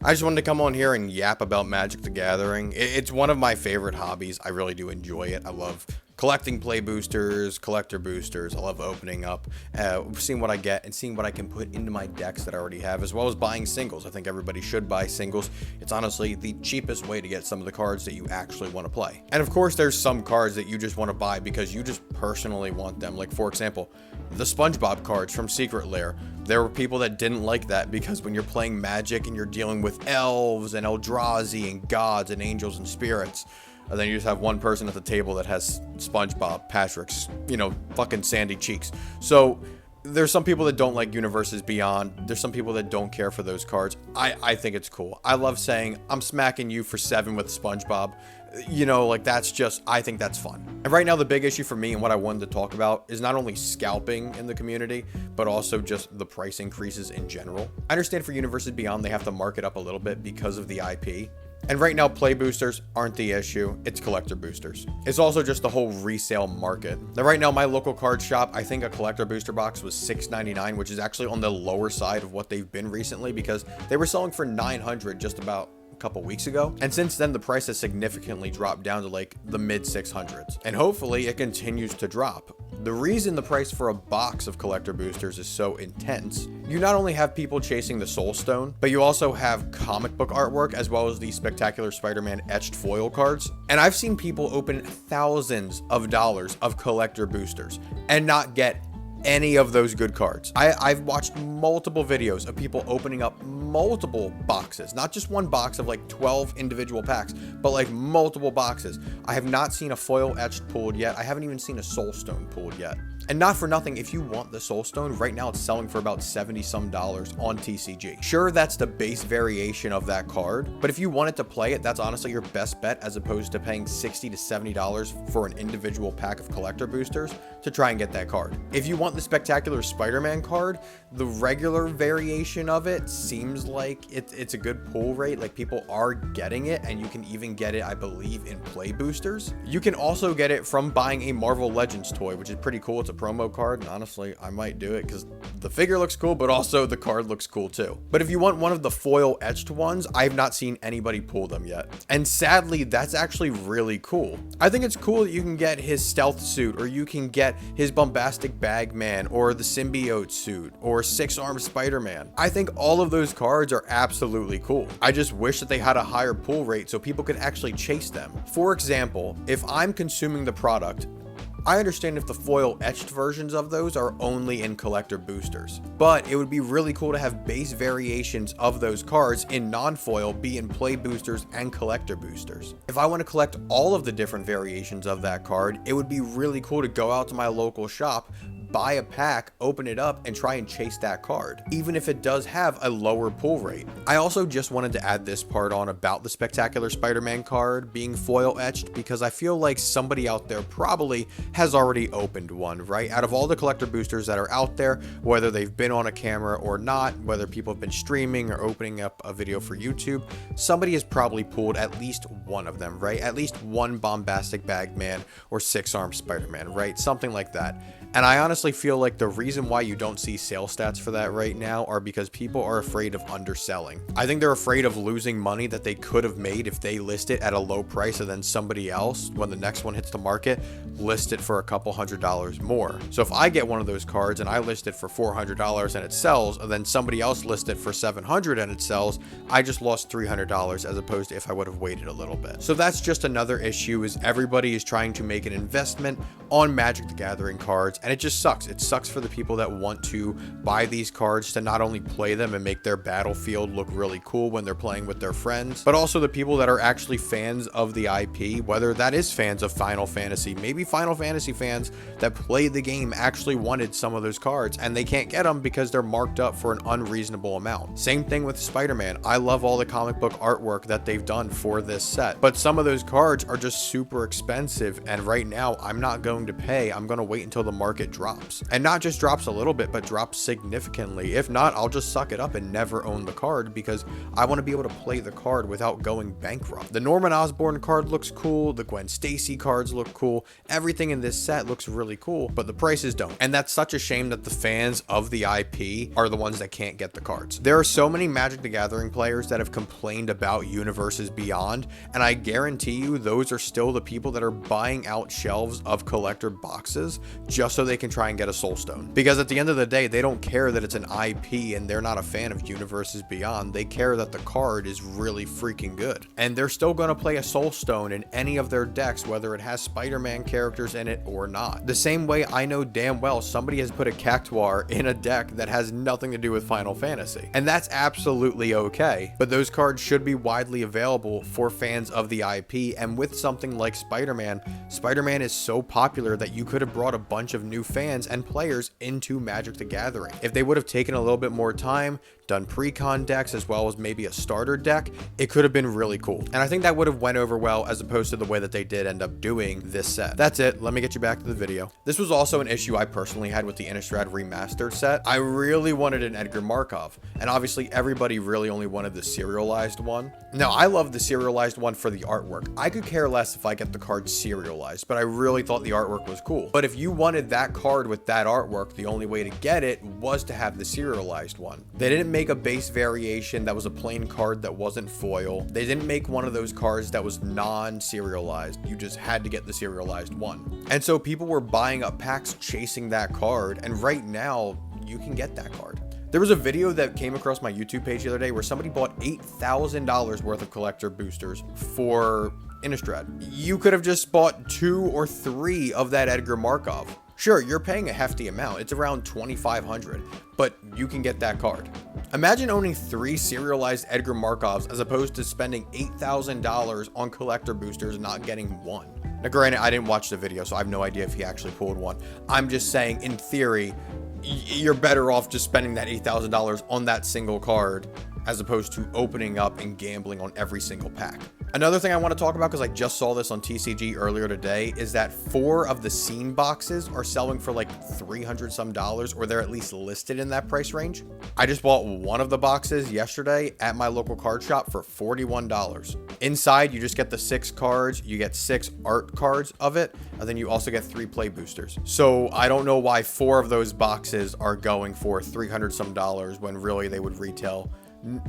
I just wanted to come on here and yap about Magic the Gathering. It's one of my favorite hobbies. I really do enjoy it. I love collecting play boosters, collector boosters. I love opening up, seeing what I get and seeing what I can put into my decks that I already have, as well as buying singles. I think everybody should buy singles. It's honestly the cheapest way to get some of the cards that you actually want to play. And of course, there's some cards that you just want to buy because you just personally want them. Like, for example, the SpongeBob cards from Secret Lair. There were people that didn't like that because when you're playing Magic and you're dealing with elves and Eldrazi and gods and angels and spirits, and then you just have one person at the table that has SpongeBob, Patrick's, fucking sandy cheeks. So there's some people that don't like Universes Beyond. There's some people that don't care for those cards. I think it's cool. I love saying, I'm smacking you for 7 with SpongeBob. That's just, I think that's fun. And right now, the big issue for me and what I wanted to talk about is not only scalping in the community, but also just the price increases in general. I understand for Universes Beyond, they have to mark it up a little bit because of the IP. And right now, play boosters aren't the issue. It's collector boosters. It's also just the whole resale market. Now, right now, my local card shop, I think a collector booster box was $6.99, which is actually on the lower side of what they've been recently because they were selling for $900 just about a couple weeks ago, and since then the price has significantly dropped down to like the mid 600s, and hopefully it continues to drop. The reason the price for a box of collector boosters is so intense, you not only have people chasing the Soul Stone, but you also have comic book artwork as well as the spectacular Spider-Man etched foil cards. And I've seen people open thousands of dollars of collector boosters and not get any of those good cards. I've watched multiple videos of people opening up multiple boxes, not just one box of like 12 individual packs, but like multiple boxes. I have not seen a foil etched pulled yet. I haven't even seen a Soul Stone pulled yet. And not for nothing, if you want the Soul Stone, right now it's selling for about $70 some on TCG. Sure, that's the base variation of that card, but if you wanted to play it, that's honestly your best bet as opposed to paying $60 to $70 for an individual pack of collector boosters to try and get that card. If you want the spectacular Spider-Man card, the regular variation of it seems like it's a good pull rate. Like, people are getting it, and you can even get it, I believe, in play boosters. You can also get it from buying a Marvel Legends toy, which is pretty cool. It's a promo card, and honestly, I might do it because the figure looks cool, but also the card looks cool too. But if you want one of the foil etched ones, I have not seen anybody pull them yet. And sadly, that's actually really cool. I think it's cool that you can get his stealth suit, or you can get his bombastic Bagman, or the symbiote suit, or 6-armed Spider-Man. I think all of those cards are absolutely cool. I just wish that they had a higher pull rate so people could actually chase them. For example, if I'm consuming the product, I understand if the foil etched versions of those are only in collector boosters, but it would be really cool to have base variations of those cards in non-foil be in play boosters and collector boosters. If I want to collect all of the different variations of that card, it would be really cool to go out to my local shop, buy a pack, open it up, and try and chase that card, even if it does have a lower pull rate. I also just wanted to add this part on about the spectacular Spider-Man card being foil etched because I feel like somebody out there probably has already opened one, right? Out of all the collector boosters that are out there, whether they've been on a camera or not, whether people have been streaming or opening up a video for YouTube, somebody has probably pulled at least one of them, right? At least one bombastic Bagman or 6-armed Spider-Man, right? Something like that. And I honestly feel like the reason why you don't see sales stats for that right now are because people are afraid of underselling. I think they're afraid of losing money that they could have made if they list it at a low price and then somebody else, when the next one hits the market, list it for a couple $100s more. So if I get one of those cards and I list it for $400 and it sells, and then somebody else lists it for $700 and it sells, I just lost $300 as opposed to if I would have waited a little bit. So that's just another issue, is everybody is trying to make an investment on Magic the Gathering cards, and it just sucks. It sucks for the people that want to buy these cards to not only play them and make their battlefield look really cool when they're playing with their friends, but also the people that are actually fans of the IP, whether that is fans of Final Fantasy. Maybe Final Fantasy fans that played the game actually wanted some of those cards and they can't get them because they're marked up for an unreasonable amount. Same thing with Spider-Man. I love all the comic book artwork that they've done for this set, but some of those cards are just super expensive, and right now I'm not going to pay. I'm going to wait until the market market drops. And not just drops a little bit, but drops significantly. If not, I'll just suck it up and never own the card because I want to be able to play the card without going bankrupt. The Norman Osborn card looks cool, the Gwen Stacy cards look cool, everything in this set looks really cool, but the prices don't. And that's such a shame that the fans of the IP are the ones that can't get the cards. There are so many Magic the Gathering players that have complained about Universes Beyond, and I guarantee you those are still the people that are buying out shelves of collector boxes just so they can try and get a Soul Stone. Because at the end of the day, they don't care that it's an IP and they're not a fan of Universes Beyond. They care that the card is really freaking good. And they're still going to play a Soul Stone in any of their decks, whether it has Spider-Man characters in it or not. The same way I know damn well somebody has put a Cactuar in a deck that has nothing to do with Final Fantasy. And that's absolutely okay. But those cards should be widely available for fans of the IP. And with something like Spider-Man, Spider-Man is so popular that you could have brought a bunch of new fans and players into Magic the Gathering. If they would have taken a little bit more time, done pre-con decks as well as maybe a starter deck, it could have been really cool. And I think that would have went over well as opposed to the way that they did end up doing this set. That's it. Let me get you back to the video. This was also an issue I personally had with the Innistrad Remastered set. I really wanted an Edgar Markov, and obviously everybody really only wanted the serialized one. Now, I love the serialized one for the artwork. I could care less if I get the card serialized, but I really thought the artwork was cool. But if you wanted that card with that artwork, the only way to get it was to have the serialized one. They didn't make a base variation that was a plain card that wasn't foil. They didn't make one of those cards that was non-serialized. You just had to get the serialized one. And so people were buying up packs chasing that card, and right now you can get that card. There was a video that came across my YouTube page the other day where somebody bought $8,000 worth of collector boosters for Innistrad. You could have just bought 2 or 3 of that Edgar Markov. Sure, you're paying a hefty amount. It's around $2,500, but you can get that card. Imagine owning 3 serialized Edgar Markovs as opposed to spending $8,000 on collector boosters and not getting one. Now, granted, I didn't watch the video, so I have no idea if he actually pulled one. I'm just saying, in theory, you're better off just spending that $8,000 on that single card as opposed to opening up and gambling on every single pack. Another thing I want to talk about, because I just saw this on TCG earlier today, is that 4 of the scene boxes are selling for like $300 some, or they're at least listed in that price range. I just bought one of the boxes yesterday at my local card shop for $41. Inside, you just get the 6 cards, you get 6 art cards of it, and then you also get 3 play boosters. So I don't know why 4 of those boxes are going for $300 some when really they would retail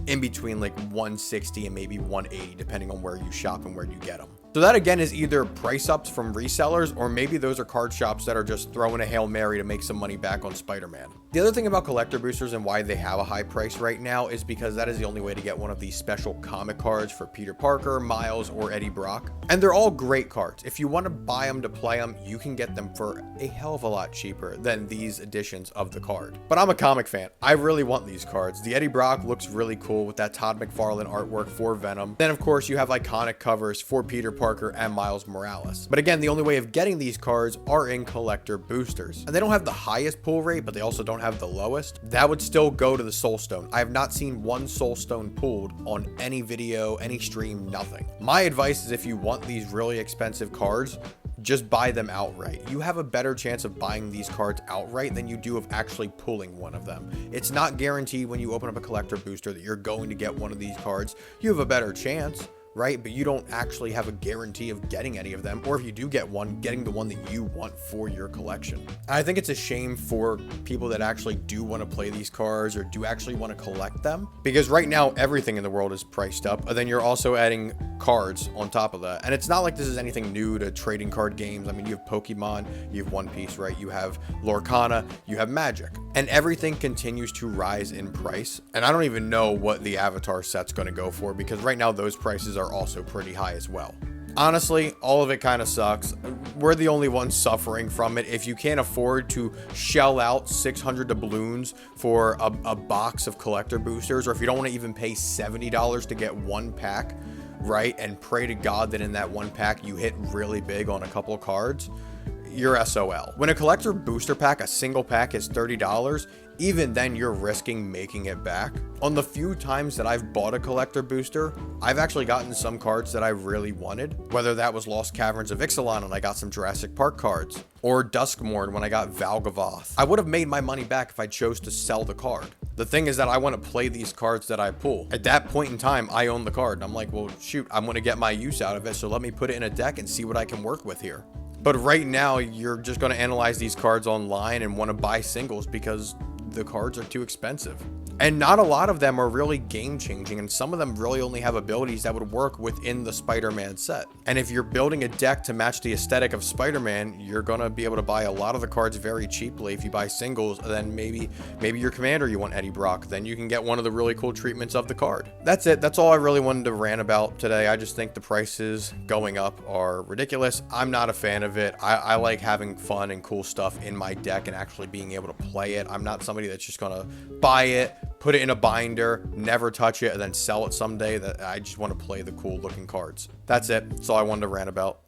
in between like $160 and maybe $180 depending on where you shop and where you get them. So that again is either price ups from resellers, or maybe those are card shops that are just throwing a Hail Mary to make some money back on Spider-Man. The other thing about collector boosters and why they have a high price right now is because that is the only way to get one of these special comic cards for Peter Parker, Miles, or Eddie Brock. And they're all great cards. If you want to buy them to play them, you can get them for a hell of a lot cheaper than these editions of the card. But I'm a comic fan. I really want these cards. The Eddie Brock looks really cool with that Todd McFarlane artwork for Venom. Then of course you have iconic covers for Peter Parker and Miles Morales. But again, the only way of getting these cards are in collector boosters. And they don't have the highest pull rate, but they also don't have the lowest. That would still go to the Soul Stone. I have not seen one Soul Stone pulled on any video, any stream, nothing. My advice is if you want these really expensive cards, just buy them outright. You have a better chance of buying these cards outright than you do of actually pulling one of them. It's not guaranteed when you open up a collector booster that you're going to get one of these cards. You have a better chance, right? But you don't actually have a guarantee of getting any of them, or if you do get one, getting the one that you want for your collection. And I think it's a shame for people that actually do want to play these cards or do actually want to collect them, because right now everything in the world is priced up, and then you're also adding cards on top of that. And it's not like this is anything new to trading card games. I mean, you have Pokemon, you have One Piece, right? You have Lorcana, you have Magic, and everything continues to rise in price. And I don't even know what the Avatar set's going to go for, because right now those prices are also pretty high as well. Honestly, all of it kind of sucks. We're the only ones suffering from it. If you can't afford to shell out 600 doubloons for a box of collector boosters, or if you don't want to even pay $70 to get one pack, right, and pray to God that in that one pack you hit really big on a couple of cards, you're SOL. When a collector booster pack, a single pack, is $30, even then you're risking making it back. On the few times that I've bought a collector booster, I've actually gotten some cards that I really wanted, whether that was Lost Caverns of Ixalan and I got some Jurassic Park cards, or Duskmourn when I got Valgavoth. I would have made my money back if I chose to sell the card. The thing is that I want to play these cards that I pull. At that point in time, I own the card. And I'm like, well, shoot, I'm going to get my use out of it, so let me put it in a deck and see what I can work with here. But right now, you're just going to analyze these cards online and want to buy singles because the cards are too expensive. And not a lot of them are really game changing, and some of them really only have abilities that would work within the Spider-Man set. And if you're building a deck to match the aesthetic of Spider-Man, you're gonna be able to buy a lot of the cards very cheaply. If you buy singles, then maybe your commander you want Eddie Brock, then you can get one of the really cool treatments of the card. That's it. That's all I really wanted to rant about today. I just think the prices going up are ridiculous. I'm not a fan of it. I like having fun and cool stuff in my deck and actually being able to play it. I'm not somebody that's just gonna buy it, put it in a binder, never touch it, and then sell it someday. That I just want to play the cool looking cards. That's it. That's all I wanted to rant about.